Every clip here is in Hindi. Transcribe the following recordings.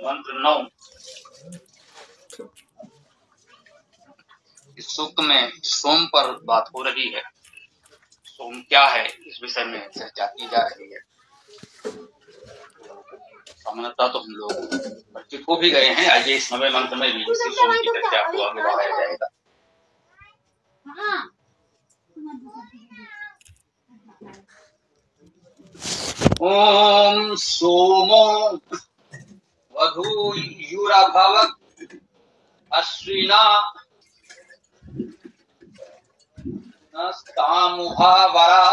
मंत्र 9 इस सूक्त में सोम पर बात हो रही है। सोम क्या है, इस विषय में चर्चा की जा रही है। सामान्यतः तो हम लोग परिचित हो भी गए हैं। आइए इस 9वें मंत्र में भी इसी सोम की चर्चा को आगे बढ़ाया जाएगा। ओम सोमो वधूयुरभवत् अश्विना नस्तामुहावरा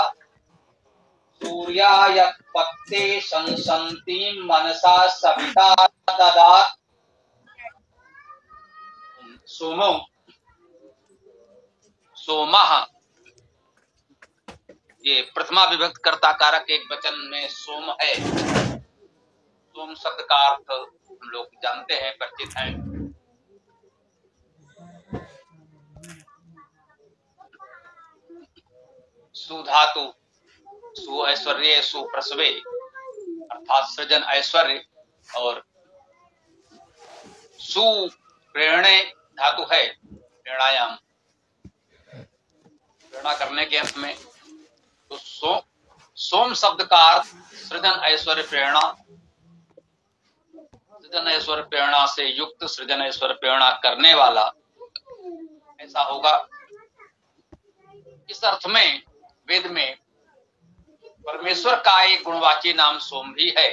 सूर्याय पत्ते संसन्तीं मनसा सविता ददात्। सोमो सोमः, ये प्रथमा विभक्त कर्ता कारक एक वचन में सोम है। सोम शब्द का अर्थ हम लोग जानते हैं, परिचित हैं। सुधातु सु ऐश्वर्य सुप्रसवे अर्थात सृजन ऐश्वर्य, और सु प्रेरणे धातु है, प्रेरणायाम प्रेरणा करने के अर्थ में। तो सोम शब्द का अर्थ सृजन ऐश्वर्य प्रेरणा, सृजन ऐश्वर्य प्रेरणा से युक्त, सृजन ऐश्वर्य प्रेरणा करने वाला, ऐसा होगा। इस अर्थ में वेद में परमेश्वर का एक गुणवाची नाम सोम भी है।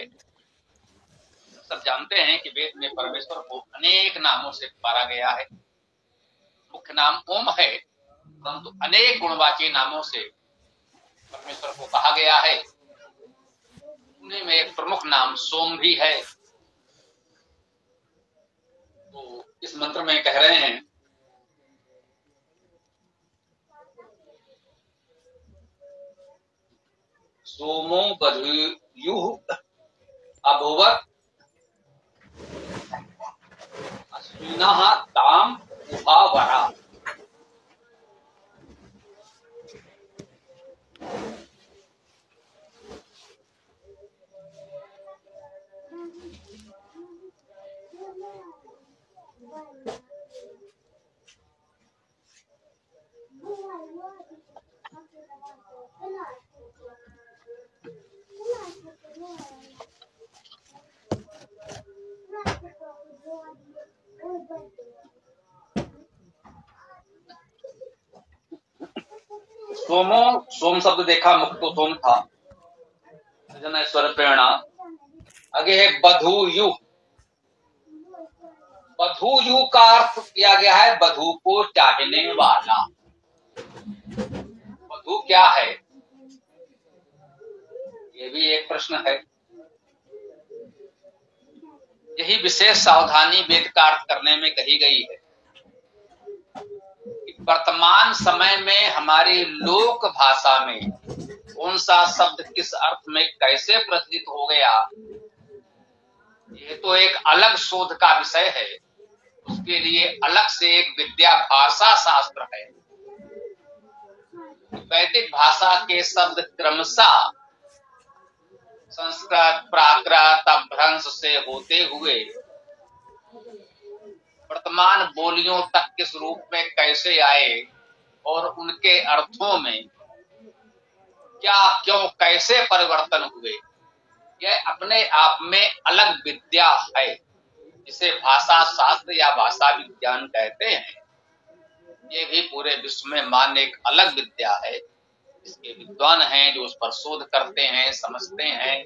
सब जानते हैं कि वेद में परमेश्वर को अनेक नामों से पुकारा गया है। मुख्य नाम ओम है, परंतु अनेक गुणवाची नामों से परमेश्वर को कहा गया है। उन्हीं में एक प्रमुख नाम सोम भी है। तो इस मंत्र में कह रहे हैं सोमो वधूयुः अभवत् अश्विनः ताम् उभावरा। सोमो, सोम शब्द देखा, मुख तो सोम था, सृजन ऐश्वर्य प्रेरणा। आगे है बधूयु। बधूयु का अर्थ किया गया है बधू को चाहने वाला। बधू क्या है, ये भी एक प्रश्न है। यही विशेष सावधानी वेद का अर्थ करने में कही गई है। वर्तमान समय में हमारी लोक भाषा में कौन सा शब्द किस अर्थ में कैसे प्रचलित हो गया, ये तो एक अलग शोध का विषय है। उसके लिए अलग से एक विद्या भाषा शास्त्र है। वैदिक भाषा के शब्द क्रमशः संस्कृत प्राकृत अपभ्रंश से होते हुए वर्तमान बोलियों तक किस रूप में कैसे आए और उनके अर्थों में क्या क्यों कैसे परिवर्तन हुए, यह अपने आप में अलग विद्या है, जिसे भाषा शास्त्र या भाषा विज्ञान कहते हैं। ये भी पूरे विश्व में मान्य एक अलग विद्या है। इसके विद्वान हैं जो उस पर शोध करते हैं, समझते हैं।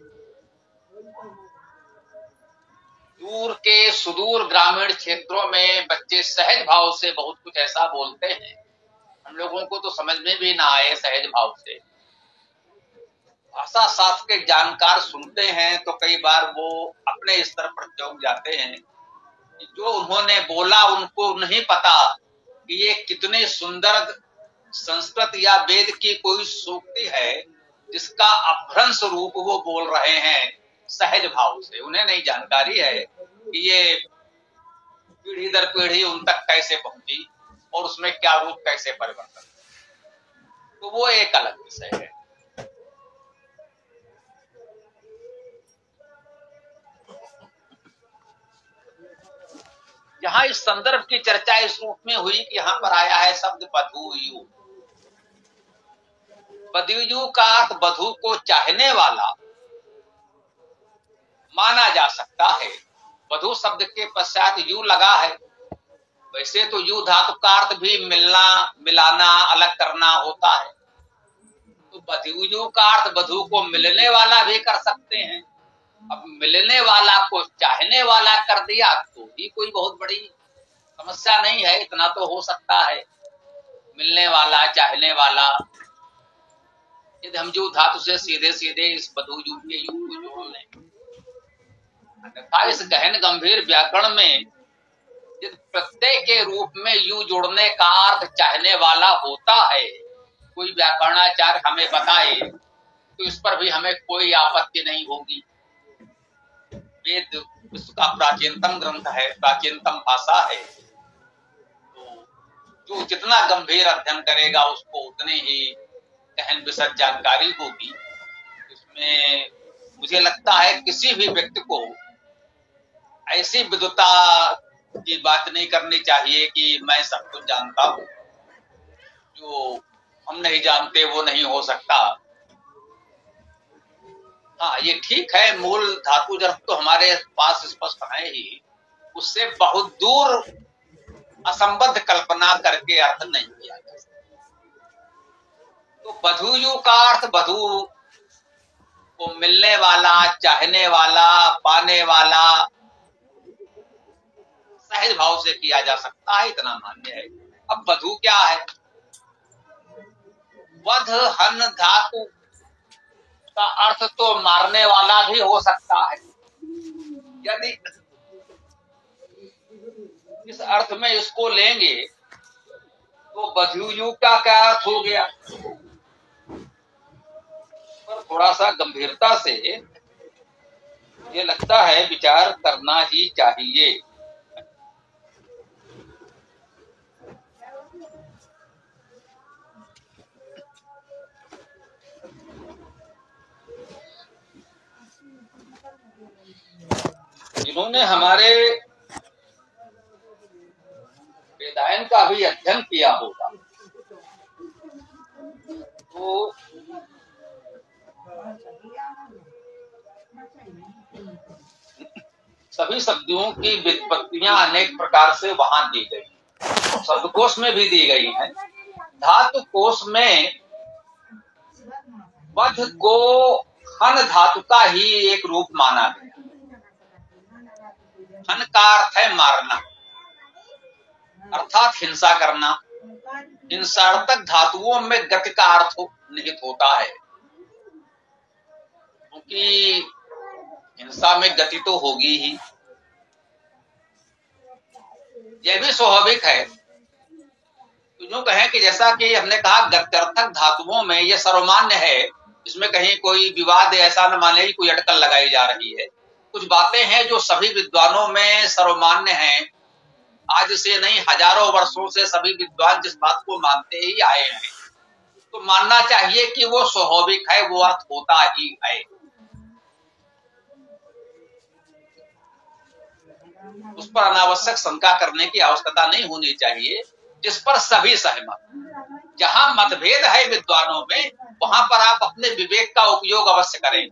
दूर के सुदूर ग्रामीण क्षेत्रों में बच्चे सहज भाव से बहुत कुछ ऐसा बोलते हैं, हम लोगों को तो समझ में भी ना आए सहज भाव से। भाषा शास्त्र के जानकार सुनते हैं तो कई बार वो अपने स्तर पर चौंक जाते हैं कि जो उन्होंने बोला उनको नहीं पता कि ये कितने सुंदर संस्कृत या वेद की कोई सूक्ति है जिसका अपभ्रंश रूप वो बोल रहे हैं सहज भाव से। उन्हें नहीं जानकारी है कि ये पीढ़ी दर पीढ़ी उन तक कैसे पहुंची और उसमें क्या रूप कैसे परिवर्तन। तो वो एक अलग विषय है। यहाँ इस संदर्भ की चर्चा इस रूप में हुई कि यहाँ पर आया है शब्द बधूयु। बधूयु का अर्थ बधू को चाहने वाला माना जा सकता है। बधू शब्द के पश्चात यू लगा है। वैसे तो यू धातु का अर्थ भी मिलना, मिलाना, अलग करना होता है। तो बधूयु का अर्थ बधू को मिलने वाला भी कर सकते हैं। अब मिलने वाला को चाहने वाला कर दिया तो ही कोई बहुत बड़ी समस्या नहीं है, इतना तो हो सकता है। मिलने वाला, चाहने वाला, यदि हम यू धातु से सीधे सीधे इस बधूयु के यू को जोड़ लें, अन्यथा इस गहन गंभीर व्याकरण में यदि प्रत्यय के रूप में यू जोड़ने का अर्थ चाहने वाला होता है, कोई व्याकरणाचार्य हमें बताए तो इस पर भी हमें कोई आपत्ति नहीं होगी। वेद विश्व का प्राचीनतम ग्रंथ है, प्राचीनतम भाषा है, तो जो जितना गंभीर अध्ययन करेगा उसको उतने ही गहन विशद जानकारी होगी। इसमें मुझे लगता है किसी भी व्यक्ति को ऐसी विद्वता की बात नहीं करनी चाहिए कि मैं सब कुछ जानता हूं, जो हम नहीं जानते वो नहीं हो सकता। हाँ, ये ठीक है, मूल धातु जब तो हमारे पास स्पष्ट है ही, उससे बहुत दूर असंबद्ध कल्पना करके अर्थ नहीं किया जा सकता। तो बधूयु का अर्थ बधू को मिलने वाला, चाहने वाला, पाने वाला सहज भाव से किया जा सकता है, इतना मान्य है। अब बधू क्या है? वध हन धातु का अर्थ तो मारने वाला भी हो सकता है। यदि इस अर्थ में इसको लेंगे तो बधूयु का क्या अर्थ हो गया? पर थोड़ा सा गंभीरता से ये लगता है विचार करना ही चाहिए। जिन्होंने हमारे वेदायन का भी अध्ययन किया होगा तो सभी शब्दों की व्युत्पत्तियां अनेक प्रकार से वहां दी गई, शब्दकोश में भी दी गई हैं। धातु कोश में वध को हन धातु का ही एक रूप माना गया। हन का अर्थ है मारना, अर्थात हिंसा करना। हिंसार्थक धातुओं में गति का अर्थ निहित होता है, क्योंकि हिंसा में गति तो होगी ही। यह भी स्वाभाविक है। तो यूं कहें कि जैसा कि हमने कहा गत्यर्थक धातुओं में यह सर्वमान्य है, इसमें कहीं कोई विवाद ऐसा न माने कोई अटकल लगाई जा रही है। कुछ बातें हैं जो सभी विद्वानों में सर्वमान्य हैं। आज से नहीं, हजारों वर्षों से सभी विद्वान जिस बात को मानते ही आए हैं, तो मानना चाहिए कि वो स्वाभाविक है, वो अर्थ होता ही है। उस पर अनावश्यक शंका करने की आवश्यकता नहीं होनी चाहिए, जिस पर सभी सहमत। जहां मतभेद है विद्वानों में, वहां पर आप अपने विवेक का उपयोग अवश्य करें।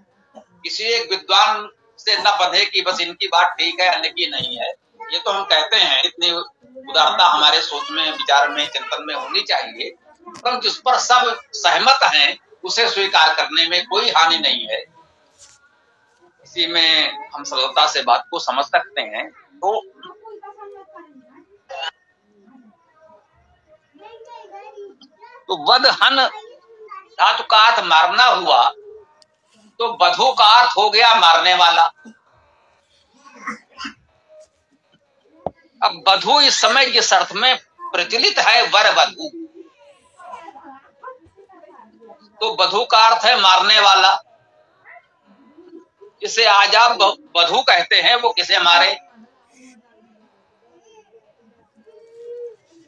किसी एक विद्वान से न बंधे कि बस इनकी बात ठीक है अन्य की नहीं है। ये तो हम कहते हैं, इतनी उदारता हमारे सोच में, विचार में, चिंतन में होनी चाहिए। पर जिस पर सब सहमत हैं उसे स्वीकार करने में कोई हानि नहीं है। इसी में हम सरलता से बात को समझ सकते हैं। तो वध हन धातु का अर्थ मारना हुआ, तो बधू का अर्थ हो गया मारने वाला। अब बधू इस समय जिस अर्थ में प्रचलित है वर वधू, तो बधू का अर्थ है मारने वाला। इसे आज आप बधू कहते हैं, वो किसे मारे?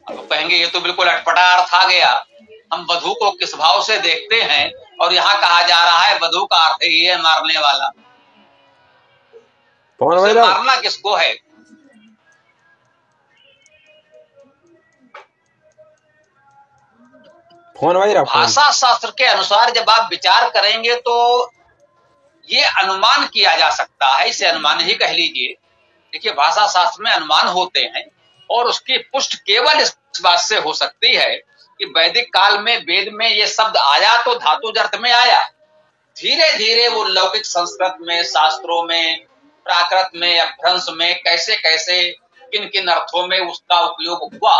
अब कहेंगे ये तो बिल्कुल अटपटा अर्थ आ गया, हम वधू को किस भाव से देखते हैं, और यहाँ कहा जा रहा है वधू का अर्थ ही है मारने वाला। मारना किसको है? फोन भाई रहा फोन। भाषा शास्त्र के अनुसार जब आप विचार करेंगे तो ये अनुमान किया जा सकता है, इसे अनुमान ही कह लीजिए। देखिए, भाषा शास्त्र में अनुमान होते हैं और उसकी पुष्टि केवल इस बात से हो सकती है कि वैदिक काल में वेद में ये शब्द आया तो धातुज अर्थ में आया, धीरे धीरे वो लौकिक संस्कृत में, शास्त्रों में, प्राकृत में, अपभ्रंश में कैसे कैसे किन किन अर्थों में उसका उपयोग हुआ।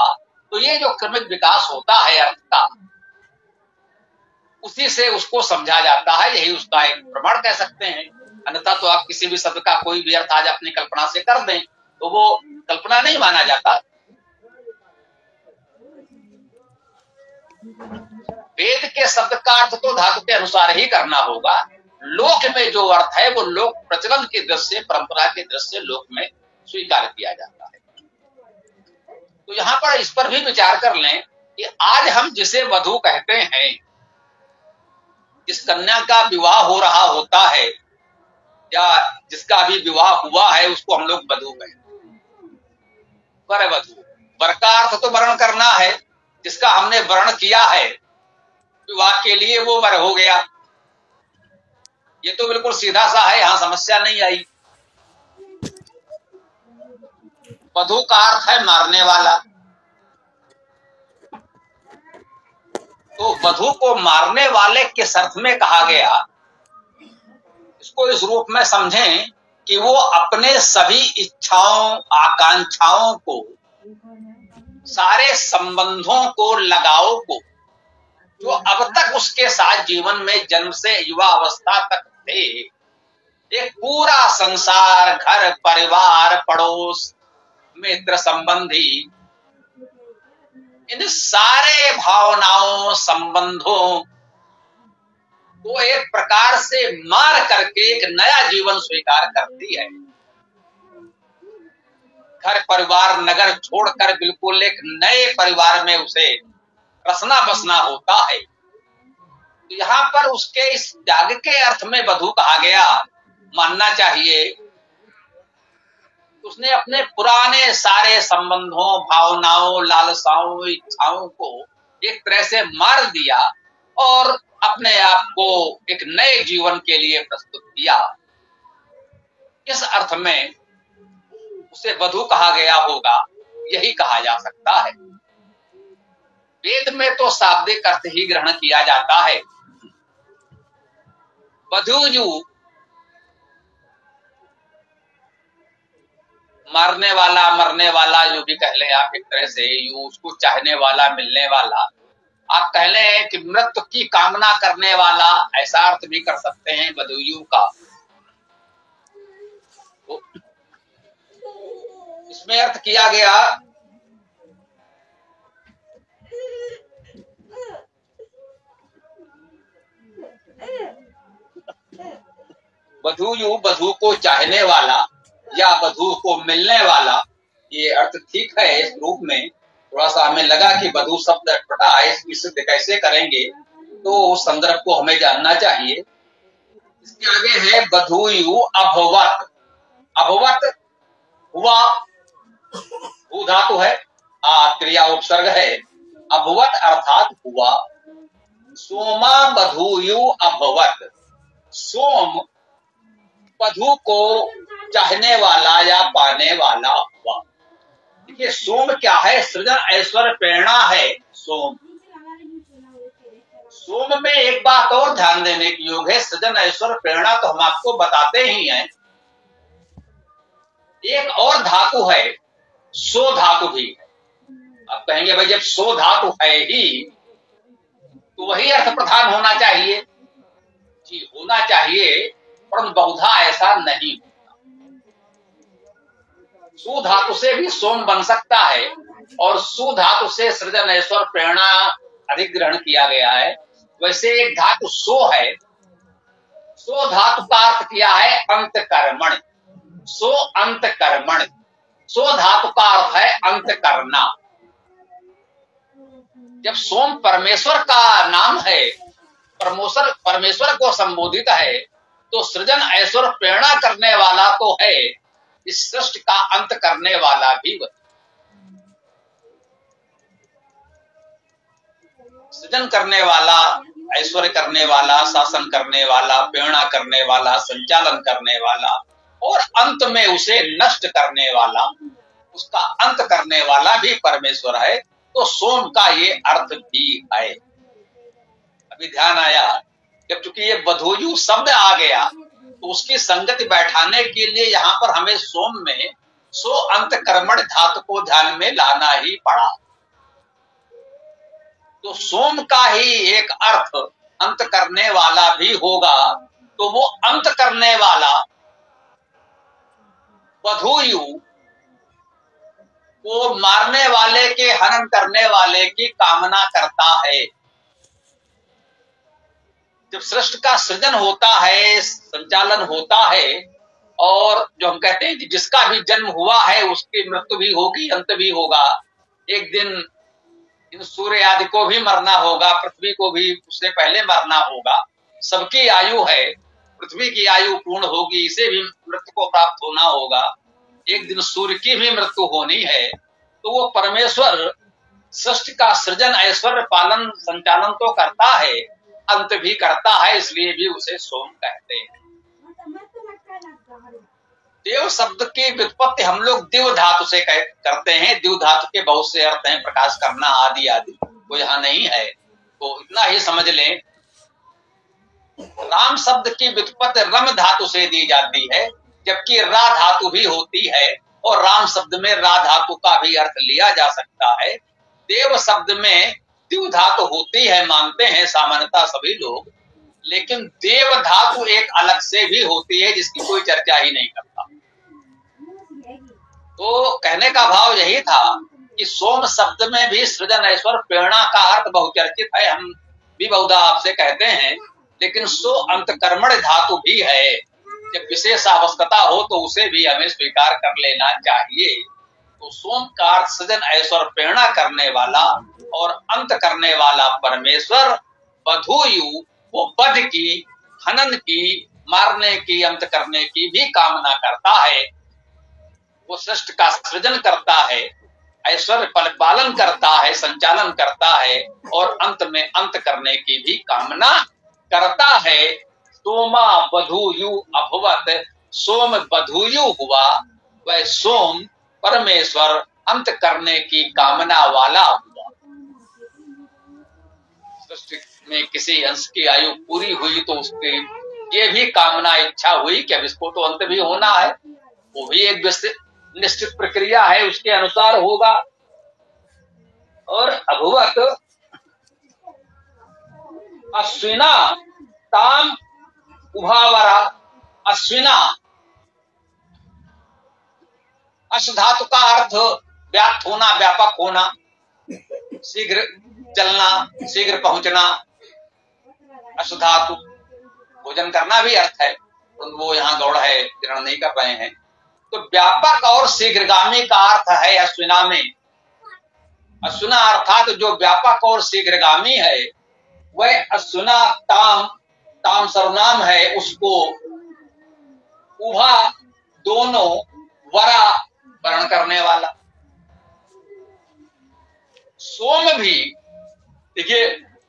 तो ये जो क्रमिक विकास होता है अर्थ का, उसी से उसको समझा जाता है, यही उसका एक प्रमाण कह सकते हैं। अन्यथा तो आप किसी भी शब्द का कोई भी अर्थ आज अपनी कल्पना से कर दें तो वो कल्पना नहीं माना जाता। वेद के शब्द का अर्थ तो धातु के अनुसार ही करना होगा। लोक में जो अर्थ है वो लोक प्रचलन की दृष्टि से, परंपरा की दृष्टि से लोक में स्वीकार किया जाता है। तो यहाँ पर इस पर भी विचार कर लें कि आज हम जिसे वधू कहते हैं, जिस कन्या का विवाह हो रहा होता है या जिसका भी विवाह हुआ है उसको हम लोग वधू कहते हैं। वर वधू, वर का अर्थ तो वर्ण करना है, जिसका हमने वर्ण किया है विवाह के लिए वो वर हो गया। ये तो बिल्कुल सीधा सा है, यहां समस्या नहीं आई। वधू का अर्थ है मारने वाला, तो वधू को मारने वाले किस अर्थ में कहा गया, इसको इस रूप में समझें कि वो अपने सभी इच्छाओं, आकांक्षाओं को, सारे संबंधों को, लगाव को, जो अब तक उसके साथ जीवन में जन्म से युवा अवस्था तक थे, एक पूरा संसार, घर परिवार, पड़ोस, मित्र संबंधी, इन सारे भावनाओं, संबंधों को एक प्रकार से मार करके एक नया जीवन स्वीकार करती है। घर परिवार नगर छोड़कर बिल्कुल एक नए परिवार में उसे रसना बसना होता है। तो यहाँ पर उसके इस त्याग के अर्थ में वधू कहा गया, मानना चाहिए। उसने अपने पुराने सारे संबंधों, भावनाओं, लालसाओं, इच्छाओं को एक तरह से मार दिया और अपने आप को एक नए जीवन के लिए प्रस्तुत किया। इस अर्थ में उसे वधू कहा गया होगा, यही कहा जा सकता है। वेद में तो शाब्दिक अर्थ ही ग्रहण किया जाता है। वधूजु मारने वाला, मरने वाला, जो भी कह लें आप एक तरह से, यू उसको चाहने वाला, मिलने वाला। आप कह लें कि मृत्यु की कामना करने वाला, ऐसा अर्थ भी कर सकते हैं वधूयु का। तो इसमें अर्थ किया गया वधूयु, वधू को चाहने वाला या वधू को मिलने वाला। ये अर्थ ठीक है इस रूप में। थोड़ा सा हमें लगा कि वधू शब्द अटपटा है, इसकी सिद्ध कैसे करेंगे, तो उस संदर्भ को हमें जानना चाहिए। इसके आगे है वधूयु अभवत। अभवत हुआ, भू धातु है, क्रिया उपसर्ग है। अभवत अर्थात हुआ। सोमा वधूयु अभवत, सोम वधू को चाहने वाला या पाने वाला हुआ। देखिए, सोम क्या है, सृजन ऐश्वर्य प्रेरणा है सोम। सोम में एक बात और ध्यान देने की योग है, सृजन ऐश्वर्य प्रेरणा तो हम आपको बताते ही हैं। एक और धातु है, सो धातु भी है। आप कहेंगे भाई जब सो धातु है ही तो वही अर्थ प्रधान होना चाहिए। जी होना चाहिए, पर बहुधा ऐसा नहीं होता। सु धातु से भी सोम बन सकता है और सु धातु से सृजन ऐश्वर्य प्रेरणा अधिग्रहण किया गया है। वैसे एक धातु सो है, सो धातु का अर्थ किया है अंत कर्मण। सो अंत कर्मण, सो धातु का अर्थ है अंत करना। जब सोम परमेश्वर का नाम है, परमेश्वर को संबोधित है, तो सृजन ऐश्वर्य प्रेरणा करने वाला तो है, इस सृष्टि का अंत करने वाला भी वही। सृजन करने वाला, ऐश्वर्य करने वाला, शासन करने वाला, प्रेरणा करने वाला, संचालन करने वाला और अंत में उसे नष्ट करने वाला, उसका अंत करने वाला भी परमेश्वर है। तो सोम का ये अर्थ भी है। अभी ध्यान आया कि चूंकि ये बधूयु शब्द आ गया तो उसकी संगति बैठाने के लिए यहाँ पर हमें सोम में सो अंत कर्मण धातु को ध्यान में लाना ही पड़ा। तो सोम का ही एक अर्थ अंत करने वाला भी होगा। तो वो अंत करने वाला बधूयु को मारने वाले के, हनन करने वाले की कामना करता है। जब सृष्टि का सृजन होता है, संचालन होता है, और जो हम कहते हैं कि जिसका भी जन्म हुआ है उसकी मृत्यु भी होगी, अंत भी होगा। एक दिन इन सूर्य आदि को भी मरना होगा, पृथ्वी को भी उससे पहले मरना होगा। सबकी आयु है, पृथ्वी की आयु पूर्ण होगी, इसे भी मृत्यु को प्राप्त होना होगा। एक दिन सूर्य की भी मृत्यु होनी है। तो वो परमेश्वर सृष्टि का सृजन, ऐश्वर्य, पालन, संचालन तो करता है, अंत भी करता है, इसलिए भी उसे सोम कहते हैं। देव शब्द की व्युत्पत्ति हम लोग दिव धातु से करते हैं। दिव धातु के बहुत से अर्थ हैं, प्रकाश करना आदि आदि, वो यहाँ नहीं है, तो इतना ही समझ लें। राम शब्द की व्युत्पत्ति रम धातु से दी जाती है, जबकि रा धातु भी होती है, और राम शब्द में रा धातु का भी अर्थ लिया जा सकता है। देव शब्द में दिव धातु होती है, मानते हैं सामान्यतः सभी लोग, लेकिन देव धातु एक अलग से भी होती है जिसकी कोई चर्चा ही नहीं करता। तो कहने का भाव यही था कि सोम शब्द में भी सृजन, ऐश्वर्य, प्रेरणा का अर्थ बहुचर्चित है, हम भी बहुधा आपसे कहते हैं, लेकिन सो अंतकर्मण धातु भी है। जब विशेष आवश्यकता हो तो उसे भी हमें स्वीकार कर लेना चाहिए। तो सोम का अर्थ सृजन, ऐश्वर्य, प्रेरणा करने वाला और अंत करने वाला परमेश्वर। बधूयु वो वध की, हनन की, मारने की, अंत करने की भी कामना करता है। वो सृष्टि का सृजन करता है, ऐश्वर्य पालन करता है, संचालन करता है, और अंत में अंत करने की भी कामना करता है। सोमा बधूयु अभवत, सोम बधूयु हुआ, वह सोम परमेश्वर अंत करने की कामना वाला हुआ। सृष्टि में किसी अंश की आयु पूरी हुई तो उसकी ये भी कामना, इच्छा हुई कि अब इसको तो अंत भी होना है, वो भी एक निश्चित प्रक्रिया है, उसके अनुसार होगा। और अभवत अश्विना ताम उभावरा, अश्विना, अश्व धातु का अर्थ व्याप्त होना, व्यापक होना, शीघ्र चलना, शीघ्र पहुंचना। अश्व धातु भोजन करना भी अर्थ है, तो वो यहाँ गौड़ है, ग्रहण नहीं कर रहे हैं। तो व्यापक और शीघ्रगामी का अर्थ है अश्विना में। अश्विना अर्थात जो व्यापक और शीघ्रगामी है, वह अश्विना ताम, ताम सर्वनाम है, उसको उभा दोनों, वरा वर्ण करने वाला। सोम भी देखिए,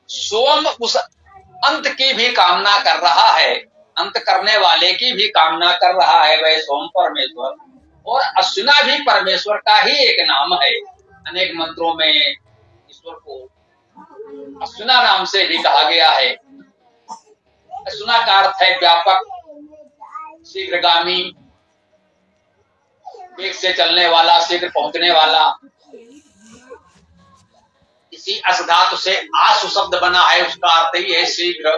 सोम उस अंत की भी कामना कर रहा है, अंत करने वाले की भी कामना कर रहा है, वह सोम परमेश्वर। और अश्विना भी परमेश्वर का ही एक नाम है। अनेक मंत्रों में ईश्वर को अश्विना नाम से भी कहा गया है। अश्विना का अर्थ है व्यापक, शीघ्रगामी, वेग से चलने वाला, शीघ्र पहुंचने वाला। इसी अश्व धातु से आशु शब्द बना है, उसका अर्थ ही है शीघ्र।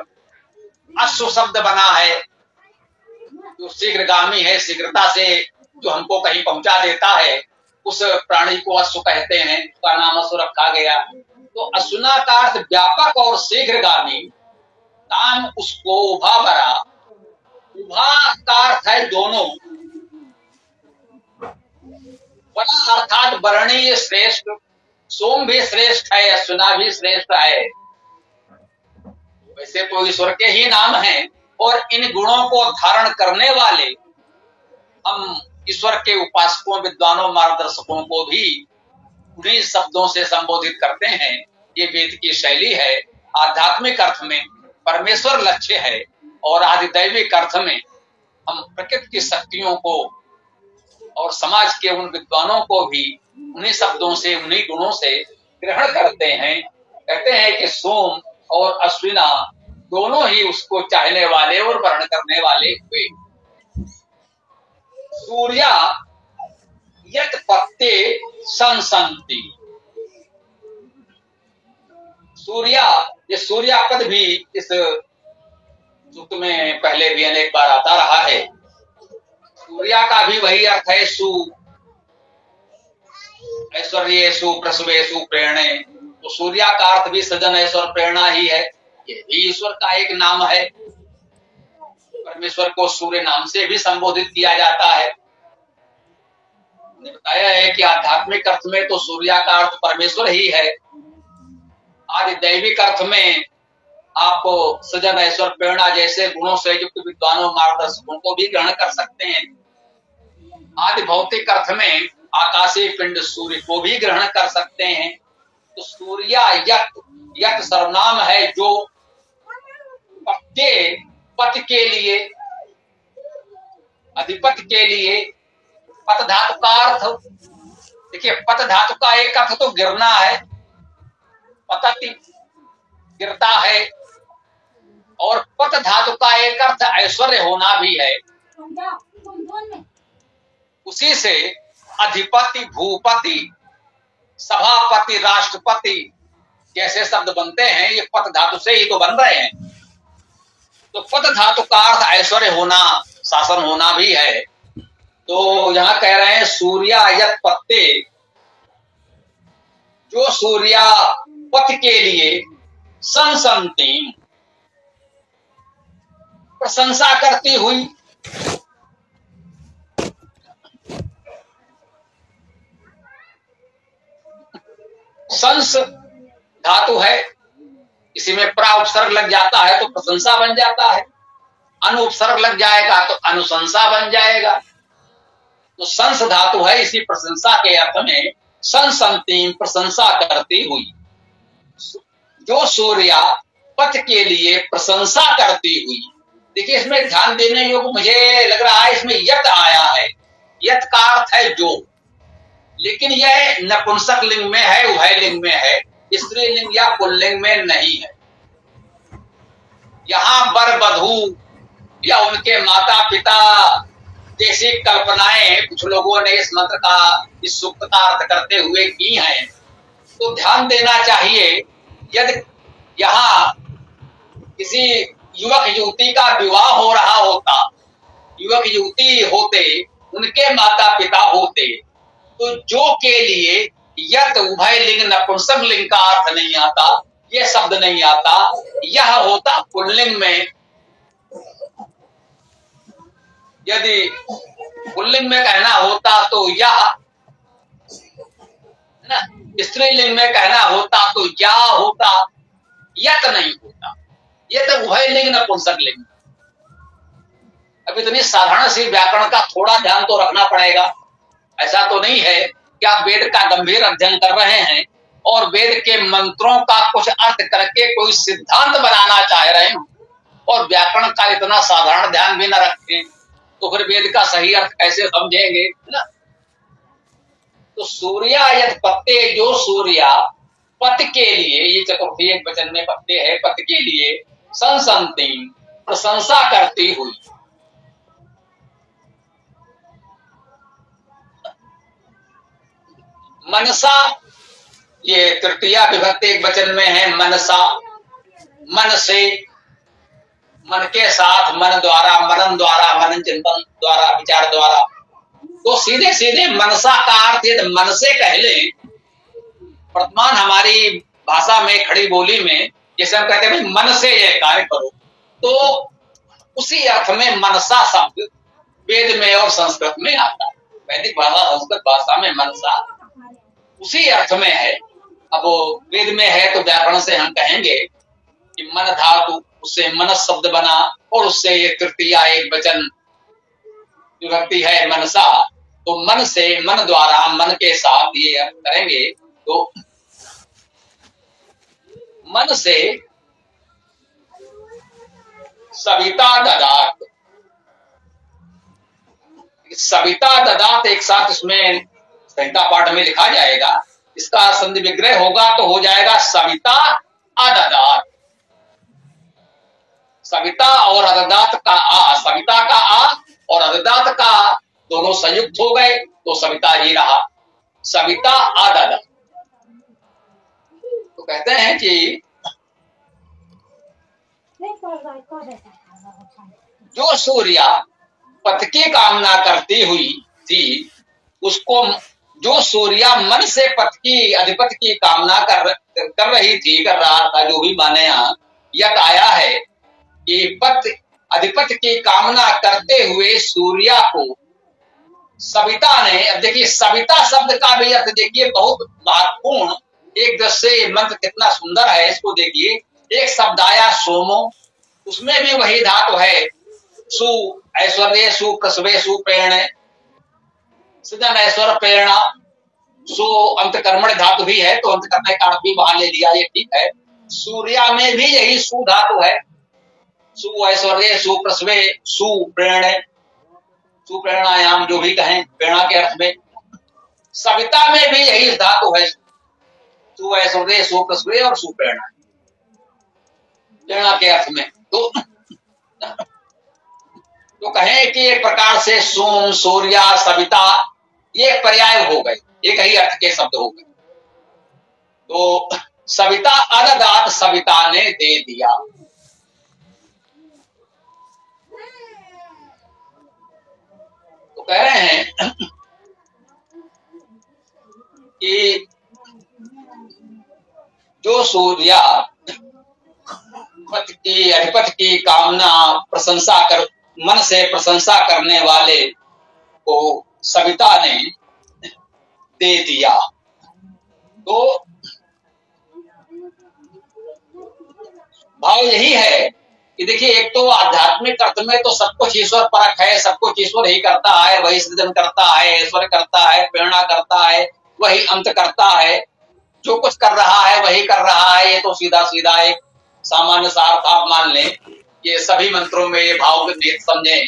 अश्व शब्द बना है जो शीघ्रगामी है, शीघ्रता से जो हमको कहीं पहुंचा देता है, उस प्राणी को अश्व कहते हैं, उसका नाम अश्व रखा गया। तो अश्विना का अर्थ व्यापक और शीघ्रगामी, ताम उसको उभा बरा, उभा का अर्थ है दोनों, बड़ा अर्थात वर्णीय श्रेष्ठ। सोम भी श्रेष्ठ है, अश्विना भी श्रेष्ठ है। वैसे तो ईश्वर के ही नाम हैं, और इन गुणों को धारण करने वाले हम ईश्वर के उपासकों, विद्वानों, मार्गदर्शकों को भी उन्हीं शब्दों से संबोधित करते हैं। ये वेद की शैली है। आध्यात्मिक अर्थ में परमेश्वर लक्ष्य है और आधिदैविक अर्थ में हम प्रकृति की शक्तियों को और समाज के उन विद्वानों को भी उन्हीं शब्दों से, उन्हीं गुणों से ग्रहण करते हैं। कहते हैं कि सोम और अश्विना दोनों ही उसको चाहने वाले और वर्ण करने वाले हुए। सूर्या यत पत्ते संसंति, सूर्या, ये सूर्या पद भी इस सूक्त में पहले भी अनेक बार आता रहा है। सूर्या का भी वही अर्थ है, सु ऐश्वर्य सु प्रसवे सु प्रेरणे, तो सूर्या का अर्थ भी सृजन ऐश्वर्य प्रेरणा ही है। ये भी ईश्वर का एक नाम है। परमेश्वर को सूर्य नाम से भी संबोधित किया जाता है। बताया है कि आध्यात्मिक अर्थ में तो सूर्या का अर्थ परमेश्वर ही है। आदि दैविक अर्थ में आपको सृजन ऐश्वर्य प्रेरणा जैसे गुणों से युक्त विद्वानों मार्गदर्शकों को भी ग्रहण कर सकते हैं। आदि भौतिक अर्थ में आकाशीय पिंड सूर्य को भी ग्रहण कर सकते हैं। तो सूर्या यत, यत सर्वनाम है जो पत्ते, पत के लिए, अधिपति के लिए। पत धातु का अर्थ देखिए, पत धातु का एक अर्थ तो गिरना है, पतति गिरता है, और पत धातु का एक अर्थ ऐश्वर्य होना भी है। उसी से अधिपति, भूपति, सभापति, राष्ट्रपति जैसे शब्द बनते हैं, ये पत धातु से ही तो बन रहे हैं। तो पत धातु का अर्थ ऐश्वर्य होना, शासन होना भी है। तो यहां कह रहे हैं सूर्यायत पत्ते, जो सूर्या पथ के लिए संसंति, प्रशंसा करती हुई। संस धातु है, इसी में प्रा उपसर्ग लग जाता है तो प्रशंसा बन जाता है, अनु उपसर्ग लग जाएगा तो अनुशंसा बन जाएगा। तो संस धातु है, इसी प्रशंसा के अर्थ में संसंति, प्रशंसा करती हुई। जो सूर्या पथ के लिए प्रशंसा करती हुई। देखिए, इसमें ध्यान देने योग्य मुझे लग रहा है, इसमें यत आया है। यत का अर्थ है जो, लेकिन यह नपुंसक लिंग में है, उभय लिंग में है, स्त्रीलिंग या पुल्लिंग में नहीं है। यहां वर वधू या उनके माता पिता जैसी कल्पनाएं कुछ लोगों ने इस मंत्र का, इस सूक्त का अर्थ करते हुए की हैं। तो ध्यान देना चाहिए, यदि यहाँ किसी युवक युवती का विवाह हो रहा होता, युवक युवती होते, उनके माता पिता होते, तो जो के लिए यत उभय लिंग नपुंसक लिंग का अर्थ नहीं आता, ये शब्द नहीं आता, यह होता पुल्लिंग में। यदि पुल्लिंग में कहना होता तो यह, ना, स्त्रीलिंग में कहना होता तो या होता, यत नहीं होता। यह तो उभय लिंग नपुंसक लिंग। अब इतनी साधारण सी व्याकरण का थोड़ा ध्यान तो रखना पड़ेगा। ऐसा तो नहीं है कि आप वेद का गंभीर अध्ययन कर रहे हैं और वेद के मंत्रों का कुछ अर्थ करके कोई सिद्धांत बनाना चाह रहे हो और व्याकरण का इतना साधारण ध्यान भी न रखें, तो फिर वेद का सही अर्थ कैसे समझेंगे ना। तो सूर्यायत पत्ते, जो सूर्या पत के लिए, ये चतुर्थी एक वचन में पत्ते है, पत के लिए संसंति, प्रशंसा करती हुई। मनसा, ये तृतीया विभक्ति एक वचन में है, मनसा, मन से, मन के साथ, मन द्वारा, मनन द्वारा, मनन चिंतन द्वारा, विचार द्वारा। तो सीधे सीधे मनसा का अर्थ यदि मन से कह ले, वर्तमान हमारी भाषा में, खड़ी बोली में, जैसे हम कहते हैं भाई मन से यह कार्य करो, तो उसी अर्थ में मनसा शब्द वेद में और संस्कृत में आता है। वैदिक भाषा, संस्कृत भाषा में मनसा उसी अर्थ में है। अब वेद में है तो व्याकरण से हम कहेंगे कि मन धातु, उससे मनस शब्द बना और उससे ये तृतीया एक वचन विभक्ति है मनसा। तो मन से, मन द्वारा, मन के साथ ये करेंगे तो मन से सविता ददात। सविता ददात एक साथ इसमें संहिता पाठ में लिखा जाएगा। इसका संधि विग्रह होगा तो हो जाएगा सविता अददात। सविता और अददात का आ, सविता का आ और अददात का दोनों संयुक्त हो गए तो सविता ही रहा, सविता अददात। तो कहते हैं कि जो सूर्या पथ की कामना करती हुई थी, उसको जो सूर्या मन से पथ की अधिपति की कामना कर रही थी, कर रहा था, जो भी माने यहाँ यत आया है कि पथ अधिपति की कामना करते हुए सूर्या को सविता ने, अब देखिए सविता शब्द का भी अर्थ देखिए बहुत महत्वपूर्ण, एक दृष्टि मंत्र कितना सुंदर है, इसको देखिए। एक शब्द आया सोमो, उसमें भी वही धातु है, सु ऐश्वर्य सु प्रसवे सु प्रेरणे, सृजन ऐश्वर्य प्रेरणा, सु अंतकर्मण धातु भी है तो अंतकर्मण का अर्थ भी वहां ले लिया, ये ठीक है। सूर्या में भी यही सु धातु है, सु ऐश्वर्य सु प्रसवे सु प्रेरणे, सु प्रेरणायाम जो भी कहें प्रेरणा के अर्थ में। सविता में भी यही धातु है, सु ऐश्वर्य सु प्रसवे और सु प्रेरणा, प्रेरणा के अर्थ में। तो कहें कि एक प्रकार से सोम सूर्या सविता ये पर्याय हो गए, एक ही अर्थ के शब्द हो गए। तो सविता अददात, सविता ने दे दिया। तो कह रहे हैं कि जो सूर्या पथ की अधिपति की कामना प्रशंसा कर, मन से प्रशंसा करने वाले को सविता ने दे दिया। तो भाव यही है कि देखिए, एक तो आध्यात्मिक अर्थ में तो सब कुछ ईश्वर परक है, सब कुछ ईश्वर ही करता है, वही सृजन करता है, ईश्वर करता है, प्रेरणा करता है, वही अंत करता है, जो कुछ कर रहा है वही कर रहा है। ये तो सीधा सीधा एक सामान्य सा अर्थ आप मान लें, ये सभी मंत्रों में ये भाव निहित समझें।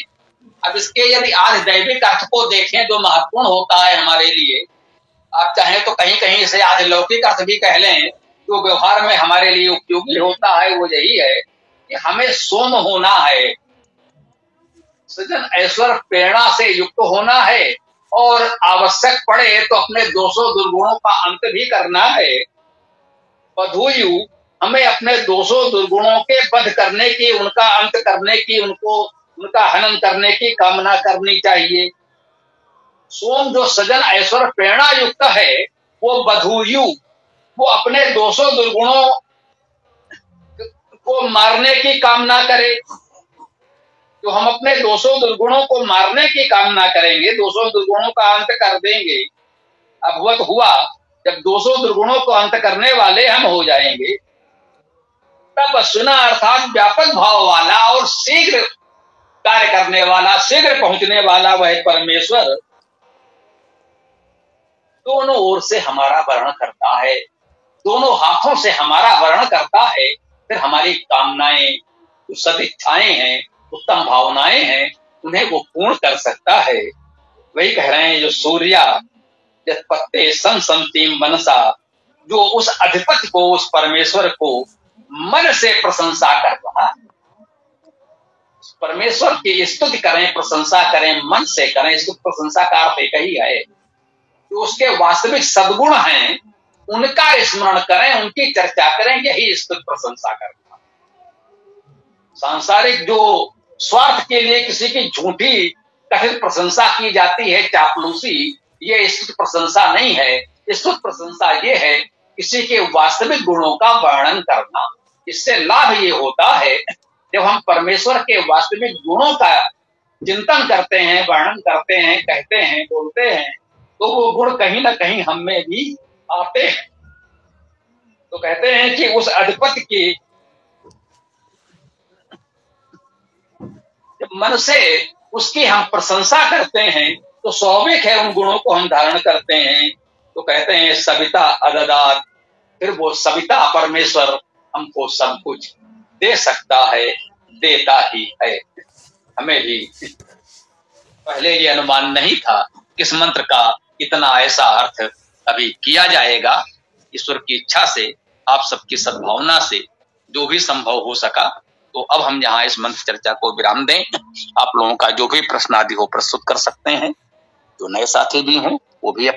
अब इसके यदि आज दैविक अर्थ को देखें जो महत्वपूर्ण होता है हमारे लिए, आप चाहें तो कहीं कहीं से आज लौकिक अर्थ भी कह लें, जो व्यवहार में हमारे लिए उपयोगी होता है वो यही है कि हमें सोम होना है, सृजन ऐश्वर्य प्रेरणा से युक्त होना है, और आवश्यक पड़े तो अपने दोषों दुर्गुणों का अंत भी करना है। बधुयु हमें अपने दोषों दुर्गुणों के वध करने की, उनका अंत करने की, उनका हनन करने की कामना करनी चाहिए। सोम जो सजन ऐश्वर्य प्रेरणा युक्त है, वो बधुयु वो अपने दोषों दुर्गुणों को मारने की कामना करे। तो हम अपने दोषों दुर्गुणों को मारने की कामना करेंगे, दोषों दुर्गुणों का अंत कर देंगे। अब वक्त हुआ जब दोषों दुर्गुणों को अंत करने वाले हम हो जाएंगे, तब सुना अर्थात व्यापक भाव वाला और शीघ्र कार्य करने वाला, शीघ्र पहुंचने वाला वह परमेश्वर दोनों ओर से हमारा वर्ण करता है, दोनों हाथों से हमारा वर्ण करता है। फिर हमारी कामनाएं, सदिच्छाएं हैं, उत्तम भावनाएं हैं, उन्हें वो पूर्ण कर सकता है। वही कह रहे हैं जो सूर्या पत्ते संतीम मनसा, जो उस अधिपति को, उस परमेश्वर को मन से प्रशंसा कर रहा है। परमेश्वर की स्तुति करें, प्रशंसा करें, मन से करें। स्तुति प्रशंसा का अर्थ एक ही है, जो उसके वास्तविक सद्गुण हैं उनका स्मरण करें, उनकी चर्चा करें, यही स्तुति प्रशंसा करना। सांसारिक जो स्वार्थ के लिए किसी की झूठी कथित प्रशंसा की जाती है, चापलूसी, ये स्तुति प्रशंसा नहीं है। स्तुति प्रशंसा ये है किसी के वास्तविक गुणों का वर्णन करना। इससे लाभ ये होता है जब हम परमेश्वर के वास्तविक गुणों का चिंतन करते हैं, वर्णन करते हैं, कहते हैं, बोलते हैं, तो वो गुण कहीं ना कहीं हम में भी आते हैं। तो कहते हैं कि उस अधिपति की जब मन से उसकी हम प्रशंसा करते हैं तो स्वाभाविक है उन गुणों को हम धारण करते हैं। तो कहते हैं सविता अददात, फिर वो सविता परमेश्वर हमको सब कुछ दे सकता है, देता ही है। हमें भी पहले ये अनुमान नहीं था कि इस मंत्र का इतना ऐसा अर्थ अभी किया जाएगा। ईश्वर की इच्छा से, आप सबकी सद्भावना से जो भी संभव हो सका, तो अब हम यहाँ इस मंत्र चर्चा को विराम दें। आप लोगों का जो भी प्रश्न आदि हो प्रस्तुत कर सकते हैं। जो नए साथी भी हों वो भी